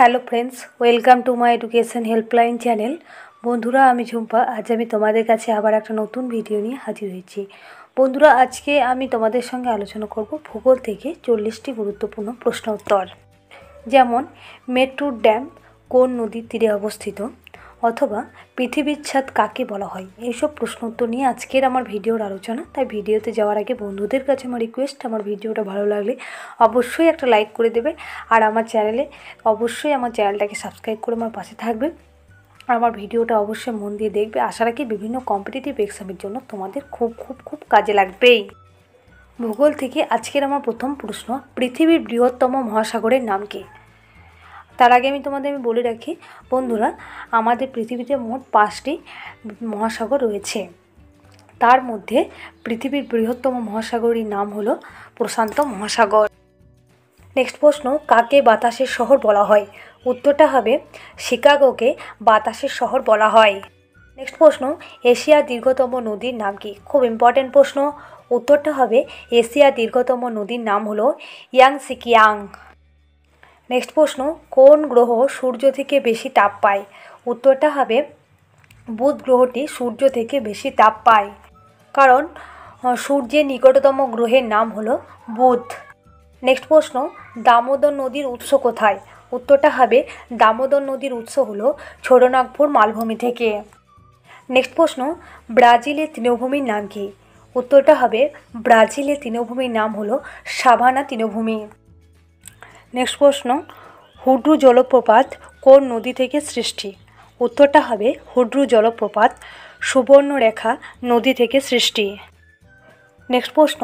Hello friends, welcome to my education helpline channel. বন্ধুরা, আমি ঝুম্পা। আজ আমি তোমাদের কাছে আবার একটা নতুন ভিডিও নিয়ে হাজির হয়েছি। বন্ধুরা, আজকে আমি তোমাদের সঙ্গে আলোচনা করব ভূগোল থেকে 40টি গুরুত্বপূর্ণ প্রশ্ন উত্তর। যেমন মেট্রোর ড্যাম কোন নদীর তীরে অবস্থিত, অথবা পৃথিবীর ছাদ কাকে বলা হয়। এইসব প্রশ্ন উত্তর নিয়ে আজকের আমার ভিডিওর আলোচনা। তাই ভিডিওতে যাওয়ার আগে বন্ধুদের কাছে আমার রিকোয়েস্ট, আমার ভিডিওটা ভালো লাগলে অবশ্যই একটা লাইক করে দেবে, আর আমার চ্যানেলটাকে সাবস্ক্রাইব করে আমার পাশে থাকবে। আমার ভিডিওটা অবশ্যই মন দিয়ে দেখবে। আশা রাখি বিভিন্ন কম্পিটিটিভ এক্সামের জন্য তোমাদের খুব খুব খুব কাজে লাগবেই। ভূগোল থেকে আজকের আমার প্রথম প্রশ্ন, পৃথিবীর বৃহত্তম মহাসাগরের নাম কি? তার আগে আমি তোমাদের বলে রাখি বন্ধুরা, আমাদের পৃথিবীতে মোট 5টি মহাসাগর রয়েছে। তার মধ্যে পৃথিবীর বৃহত্তম মহাসাগরের নাম হলো প্রশান্ত মহাসাগর। নেক্সট প্রশ্ন, কাকে বাতাসের শহর বলা হয়? উত্তরটা হবে শিকাগোকে বাতাসের শহর বলা হয়। নেক্সট প্রশ্ন, এশিয়ার দীর্ঘতম নদীর নাম কি? খুব ইম্পর্টেন্ট প্রশ্ন। উত্তরটা হবে এশিয়ার দীর্ঘতম নদীর নাম হলো ইয়াংসিকিয়াং। নেক্সট প্রশ্ন, কোন গ্রহ সূর্য থেকে বেশি তাপ পায়? উত্তরটা হবে বুধ গ্রহটি সূর্য থেকে বেশি তাপ পায়, কারণ সূর্যের নিকটতম গ্রহের নাম হলো বুধ। নেক্সট প্রশ্ন, দামোদর নদীর উৎস কোথায়? উত্তরটা হবে দামোদর নদীর উৎস হলো ছোটনাগপুর মালভূমি থেকে। নেক্সট প্রশ্ন, ব্রাজিলের তৃণভূমির নাম কি? উত্তরটা হবে ব্রাজিলের তৃণভূমির নাম হলো সাভানা তৃণভূমি। নেক্সট প্রশ্ন, হুড্রু জলপ্রপাত কোন নদী থেকে সৃষ্টি? উত্তরটা হবে হুড্রু জলপ্রপাত সুবর্ণরেখা নদী থেকে সৃষ্টি। নেক্সট প্রশ্ন,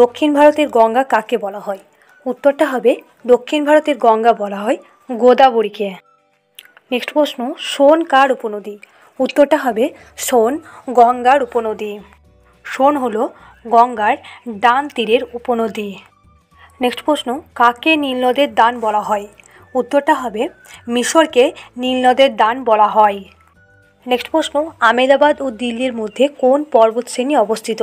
দক্ষিণ ভারতের গঙ্গা কাকে বলা হয়? উত্তরটা হবে দক্ষিণ ভারতের গঙ্গা বলা হয় গোদাবরীকে। নেক্সট প্রশ্ন, সোন কার উপনদী? উত্তরটা হবে সোন গঙ্গার উপনদী। সোন হলো গঙ্গার ডান তীরের উপনদী। নেক্সট প্রশ্ন, কাকে নীলনদের দান বলা হয়? উত্তরটা হবে মিশরকে নীলনদের দান বলা হয়। নেক্সট প্রশ্ন, আমেদাবাদ ও দিল্লির মধ্যে কোন পর্বতশ্রেণী অবস্থিত?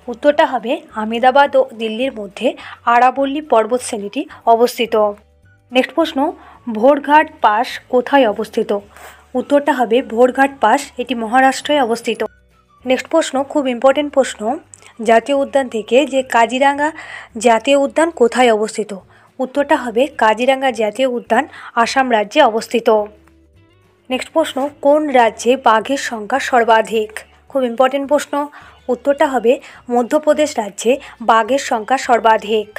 উত্তরটা হবে আমেদাবাদ ও দিল্লির মধ্যে আরাবল্লী পর্বতশ্রেণীটি অবস্থিত। নেক্সট প্রশ্ন, ভোরঘাট পাস কোথায় অবস্থিত? উত্তরটা হবে ভোরঘাট পাস এটি মহারাষ্ট্রে অবস্থিত। নেক্সট প্রশ্ন, খুব ইম্পর্টেন্ট প্রশ্ন, জাতীয় উদ্যান থেকে যে কাজিরাঙ্গা জাতীয় উদ্যান কোথায় অবস্থিত? উত্তরটা হবে কাজিরাঙ্গা জাতীয় উদ্যান আসাম রাজ্যে অবস্থিত। নেক্সট প্রশ্ন, কোন রাজ্যে বাঘের সংখ্যা সর্বাধিক? খুব ইম্পর্টেন্ট প্রশ্ন। উত্তরটা হবে মধ্যপ্রদেশ রাজ্যে বাঘের সংখ্যা সর্বাধিক।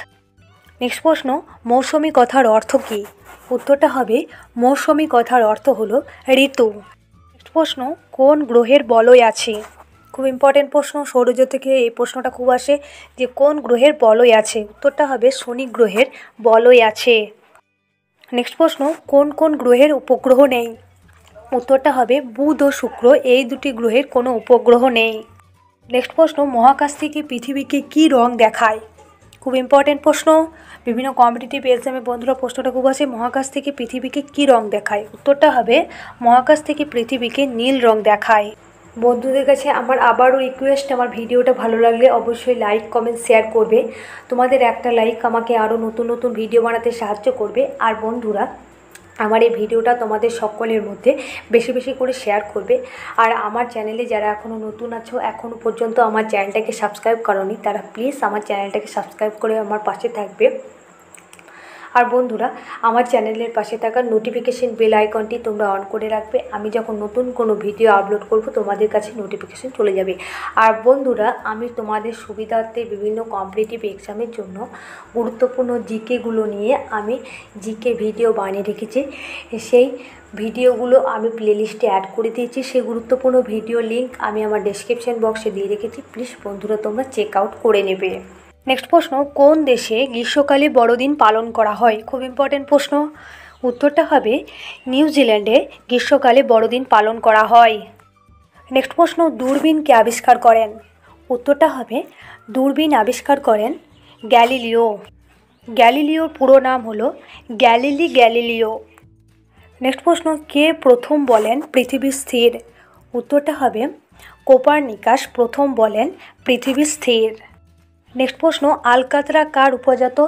নেক্সট প্রশ্ন, মৌসুমী কথার অর্থ কী? উত্তরটা হবে মৌসুমী কথার অর্থ হলো ঋতু। নেক্সট প্রশ্ন, কোন গ্রহের বলয় আছে? খুব ইম্পর্টেন্ট প্রশ্ন, সৌরজগৎ থেকে এই প্রশ্নটা খুব আসে যে কোন গ্রহের বলয় আছে। উত্তরটা হবে শনি গ্রহের বলয় আছে। নেক্সট প্রশ্ন, কোন কোন গ্রহের উপগ্রহ নেই? উত্তরটা হবে বুধ ও শুক্র এই দুটি গ্রহের কোনো উপগ্রহ নেই। নেক্সট প্রশ্ন, মহাকাশ থেকে পৃথিবীকে কী রং দেখায়? খুব ইম্পর্টেন্ট প্রশ্ন, বিভিন্ন কম্পিটিটিভ এক্সামে বন্ধুরা প্রশ্নটা খুব আসে, মহাকাশ থেকে পৃথিবীকে কী রং দেখায়? উত্তরটা হবে মহাকাশ থেকে পৃথিবীকে নীল রং দেখায়। বন্ধুদের কাছে আমার আবারও রিকোয়েস্ট, আমার ভিডিওটা ভালো লাগলে অবশ্যই লাইক কমেন্ট শেয়ার করবে। তোমাদের একটা লাইক আমাকে আরও নতুন নতুন ভিডিও বানাতে সাহায্য করবে। আর বন্ধুরা, আমার এই ভিডিওটা তোমাদের সকলের মধ্যে বেশি বেশি করে শেয়ার করবে। আর আমার চ্যানেলে যারা এখনও নতুন আছো, এখনও পর্যন্ত আমার চ্যানেলটাকে সাবস্ক্রাইব করোনি, তারা প্লিজ আমার চ্যানেলটাকে সাবস্ক্রাইব করে আমার পাশে থাকবে। আর বন্ধুরা, আমার চ্যানেলের পাশে থাকা নোটিফিকেশন বেল আইকনটি তোমরা অন করে রাখবে। আমি যখন নতুন কোনো ভিডিও আপলোড করব তোমাদের কাছে নোটিফিকেশন চলে যাবে। আর বন্ধুরা, আমি তোমাদের সুবিধার্থে বিভিন্ন কম্পিটিটিভ এক্সামের জন্য গুরুত্বপূর্ণ জিকেগুলো নিয়ে আমি জিকে ভিডিও বানিয়ে রেখেছি। সেই ভিডিওগুলো আমি প্লেলিস্টে অ্যাড করে দিয়েছি। সেই গুরুত্বপূর্ণ ভিডিও লিঙ্ক আমি আমার ডেসক্রিপশন বক্সে দিয়ে রেখেছি। প্লিজ বন্ধুরা, তোমরা চেক আউট করে নেবে। নেক্সট প্রশ্ন, কোন দেশে গ্রীষ্মকালে বড়দিন পালন করা হয়? খুব ইম্পর্টেন্ট প্রশ্ন। উত্তরটা হবে নিউজিল্যান্ডে গ্রীষ্মকালে বড়দিন পালন করা হয়। নেক্সট প্রশ্ন, দূরবীন কে আবিষ্কার করেন? উত্তরটা হবে দূরবীন আবিষ্কার করেন গ্যালিলিও। গ্যালিলিওর পুরো নাম হলো গ্যালিলিও। নেক্সট প্রশ্ন, কে প্রথম বলেন পৃথিবী স্থির? উত্তরটা হবে কোপারনিকাস প্রথম বলেন পৃথিবী স্থির। নেক্সট প্রশ্ন, আলকাতরা কার উপজাত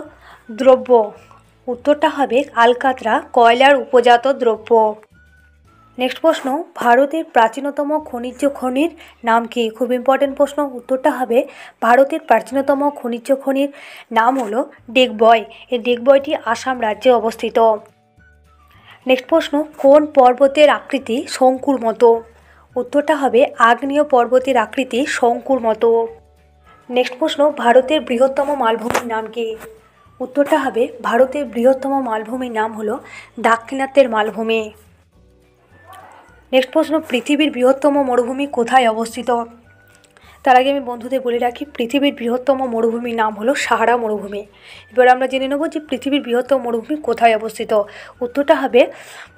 দ্রব্য? উত্তরটা হবে আলকাতরা কয়লার উপজাত দ্রব্য। নেক্সট প্রশ্ন, ভারতের প্রাচীনতম খনিজ খনির নাম কি? খুব ইম্পর্টেন্ট প্রশ্ন। উত্তরটা হবে ভারতের প্রাচীনতম খনিজ খনির নাম হলো ডিগবয়। এই ডিগবয়টি আসাম রাজ্যে অবস্থিত। নেক্সট প্রশ্ন, কোন পর্বতের আকৃতি শঙ্কুর মতো? উত্তরটা হবে আগ্নেয় পর্বতের আকৃতি শঙ্কুর মতো। নেক্সট প্রশ্ন, ভারতের বৃহত্তম মালভূমির নাম কি? উত্তরটা হবে ভারতের বৃহত্তম মালভূমির নাম হলো দাক্ষিণাত্যের মালভূমি। নেক্সট প্রশ্ন, পৃথিবীর বৃহত্তম মরুভূমি কোথায় অবস্থিত? তার আগে আমি বন্ধুদের বলে রাখি, পৃথিবীর বৃহত্তম মরুভূমির নাম হলো সাহারা মরুভূমি। এবার আমরা জেনে নেব যে পৃথিবীর বৃহত্তম মরুভূমি কোথায় অবস্থিত। উত্তরটা হবে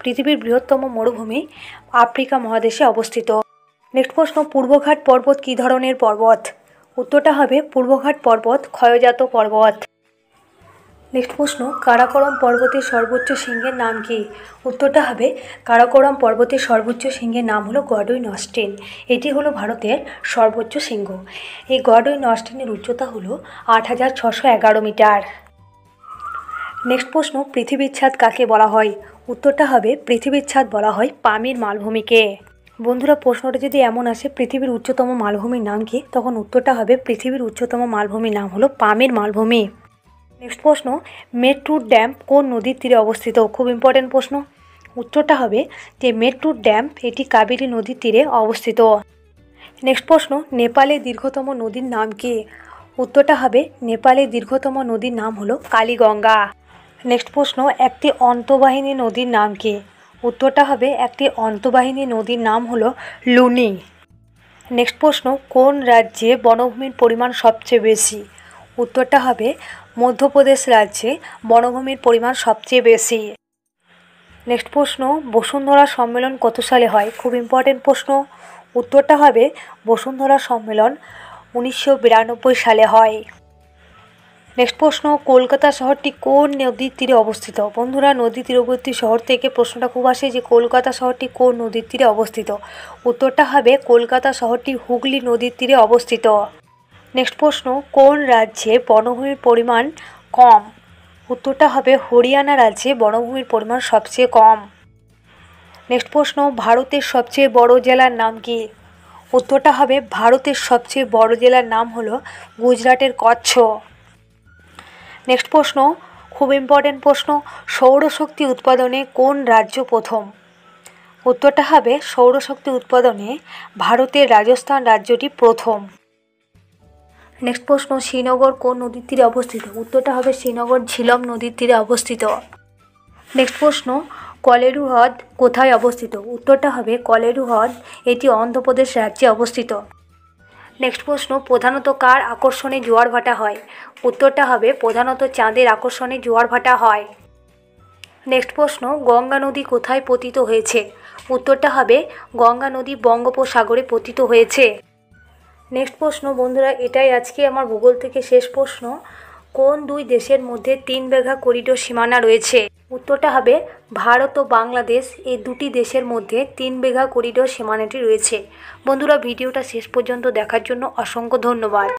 পৃথিবীর বৃহত্তম মরুভূমি আফ্রিকা মহাদেশে অবস্থিত। নেক্সট প্রশ্ন, পূর্বঘাট পর্বত কী ধরনের পর্বত? উত্তরটা হবে পূর্বঘাট পর্বত ক্ষয়জাত পর্বত। নেক্সট প্রশ্ন, কারাকোরাম পর্বতের সর্বোচ্চ শৃঙ্গের নাম কি? উত্তরটা হবে কারাকোরাম পর্বতের সর্বোচ্চ শৃঙ্গের নাম হলো গডউইন অস্টিন। এটি হলো ভারতের সর্বোচ্চ শৃঙ্গ। এই গডউইন অস্টিনের উচ্চতা হলো 8611 মিটার। নেক্সট প্রশ্ন, পৃথিবীর ছাদ কাকে বলা হয়? উত্তরটা হবে পৃথিবীর ছাদ বলা হয় পামির মালভূমিকে। বন্ধুরা, প্রশ্নটা যদি এমন আসে পৃথিবীর উচ্চতম মালভূমির নাম কি, তখন উত্তরটা হবে পৃথিবীর উচ্চতম মালভূমির নাম হলো পামির মালভূমি। নেক্সট প্রশ্ন, মেট্টুর ড্যাম কোন নদীর তীরে অবস্থিত? খুব ইম্পর্টেন্ট প্রশ্ন। উত্তরটা হবে যে মেট্টুর ড্যাম এটি কাবেরী নদীর তীরে অবস্থিত। নেক্সট প্রশ্ন, নেপালের দীর্ঘতম নদীর নাম কি? উত্তরটা হবে নেপালের দীর্ঘতম নদীর নাম হলো কালীগঙ্গা। নেক্সট প্রশ্ন, একটি অন্তঃবাহিনী নদীর নাম কি? উত্তরটা হবে একটি অন্তঃবাহিনী নদীর নাম হলো লুনি। নেক্সট প্রশ্ন, কোন রাজ্যে বনভূমির পরিমাণ সবচেয়ে বেশি? উত্তরটা হবে মধ্যপ্রদেশ রাজ্যে বনভূমির পরিমাণ সবচেয়ে বেশি। নেক্সট প্রশ্ন, বসুন্ধরা সম্মেলন কত সালে হয়? খুব ইম্পর্টেন্ট প্রশ্ন। উত্তরটা হবে বসুন্ধরা সম্মেলন 1992 সালে হয়। নেক্সট প্রশ্ন, কলকাতা শহরটি কোন নদীর তীরে অবস্থিত? বন্ধুরা, নদী তীরবর্তী শহর থেকে প্রশ্নটা খুব আসে যে কলকাতা শহরটি কোন নদীর তীরে অবস্থিত। উত্তরটা হবে কলকাতা শহরটি হুগলি নদীর তীরে অবস্থিত। নেক্সট প্রশ্ন, কোন রাজ্যে বনভূমির পরিমাণ কম? উত্তরটা হবে হরিয়ানা রাজ্যে বনভূমির পরিমাণ সবচেয়ে কম। নেক্সট প্রশ্ন, ভারতের সবচেয়ে বড় জেলার নাম কি? উত্তরটা হবে ভারতের সবচেয়ে বড় জেলার নাম হলো গুজরাটের কচ্ছ। নেক্সট প্রশ্ন, খুব ইম্পর্টেন্ট প্রশ্ন, সৌরশক্তি উৎপাদনে কোন রাজ্য প্রথম? উত্তরটা হবে সৌরশক্তি উৎপাদনে ভারতের রাজস্থান রাজ্যটি প্রথম। নেক্সট প্রশ্ন, শ্রীনগর কোন নদীর তীরে অবস্থিত? উত্তরটা হবে শ্রীনগর ঝিলম নদীর তীরে অবস্থিত। নেক্সট প্রশ্ন, কলেরু হ্রদ কোথায় অবস্থিত? উত্তরটা হবে কলেরু হ্রদ এটি অন্ধ্রপ্রদেশ রাজ্যে অবস্থিত। নেক্সট প্রশ্ন, প্রধানত কার আকর্ষণে জোয়ার ভাটা হয়? উত্তরটা হবে প্রধানত চাঁদের আকর্ষণে জোয়ার ভাটা হয়। নেক্সট প্রশ্ন, গঙ্গা নদী কোথায় পতিত হয়েছে? উত্তরটা হবে গঙ্গা নদী বঙ্গোপসাগরে পতিত হয়েছে। নেক্সট প্রশ্ন, বন্ধুরা এটাই আজকে আমার ভূগোল থেকে শেষ প্রশ্ন। কোন দুই দেশের মধ্যে 3 বিঘা করিডোর সীমানা রয়েছে? উত্তরটা হবে ভারত ও বাংলাদেশ এই দুটি দেশের মধ্যে 3 বিঘা করিডোর সীমানাটি রয়েছে। বন্ধুরা, ভিডিওটা শেষ পর্যন্ত দেখার জন্য অসংখ্য ধন্যবাদ।